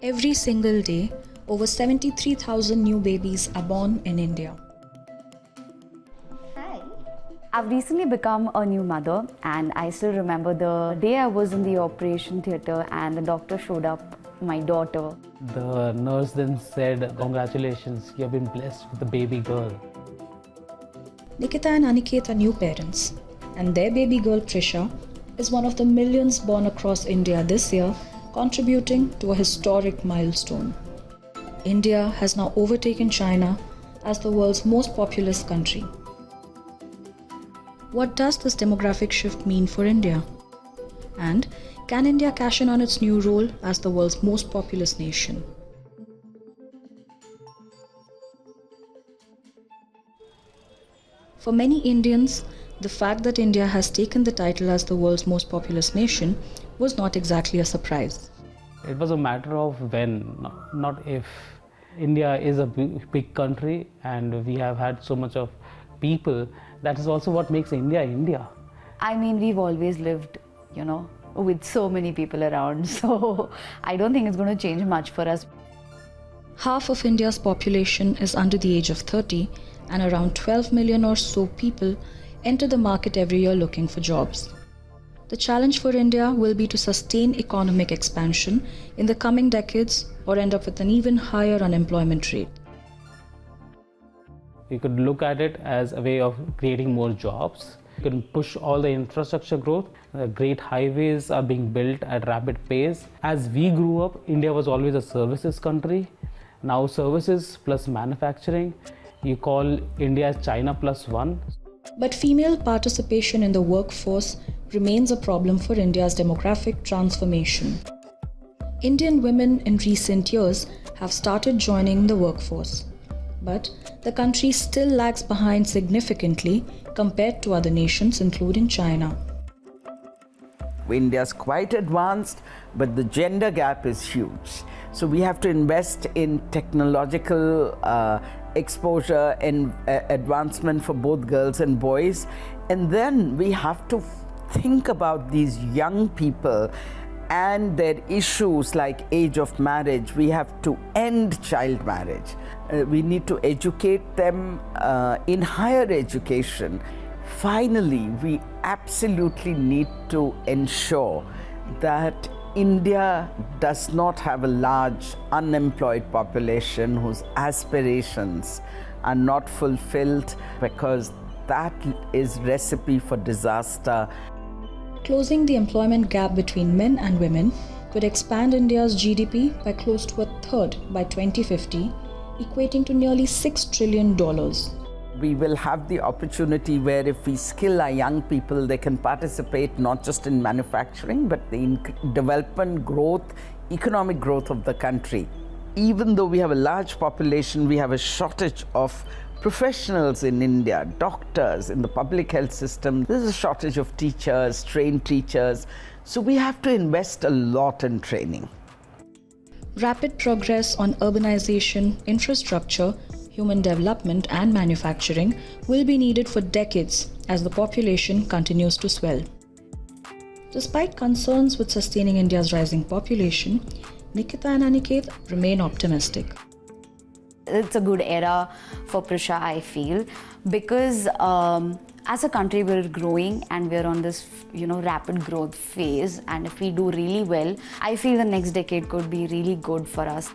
Every single day, over 73,000 new babies are born in India. Hi. I've recently become a new mother, and I still remember the day I was in the operation theatre and the doctor showed up my daughter. The nurse then said, "Congratulations, you have been blessed with a baby girl." Nikita and Aniket are new parents, and their baby girl Trisha is one of the millions born across India this year, contributing to a historic milestone. India has now overtaken China as the world's most populous country. What does this demographic shift mean for India? And can India cash in on its new role as the world's most populous nation? For many Indians, the fact that India has taken the title as the world's most populous nation was not exactly a surprise. It was a matter of when, not if. India is a big country and we have had so much of people. That is also what makes India, India. I mean, we've always lived, with so many people around, so I don't think it's going to change much for us. Half of India's population is under the age of 30, and around 12 million or so people enter the market every year looking for jobs. The challenge for India will be to sustain economic expansion in the coming decades or end up with an even higher unemployment rate. You could look at it as a way of creating more jobs. You can push all the infrastructure growth. Great highways are being built at rapid pace. As we grew up, India was always a services country. Now services plus manufacturing. You call India China +1. But female participation in the workforce remains a problem for India's demographic transformation. Indian women in recent years have started joining the workforce, but the country still lags behind significantly compared to other nations, including China. India's quite advanced, but the gender gap is huge. So we have to invest in technological exposure and advancement for both girls and boys. And then we have to think about these young people and their issues like age of marriage. We have to end child marriage. We need to educate them in higher education. Finally, we absolutely need to ensure that India does not have a large unemployed population whose aspirations are not fulfilled, because that is recipe for disaster. Closing the employment gap between men and women could expand India's GDP by close to a third by 2050, equating to nearly $6 trillion. We will have the opportunity where if we skill our young people, they can participate not just in manufacturing, but in development growth, economic growth of the country. Even though we have a large population, we have a shortage of professionals in India, doctors in the public health system. There's a shortage of teachers, trained teachers. So we have to invest a lot in training. Rapid progress on urbanization, infrastructure, human development and manufacturing will be needed for decades as the population continues to swell. Despite concerns with sustaining India's rising population, Nikita and Aniket remain optimistic. It's a good era for Prisha, I feel, because as a country we're growing and we're on this rapid growth phase, and if we do really well, I feel the next decade could be really good for us.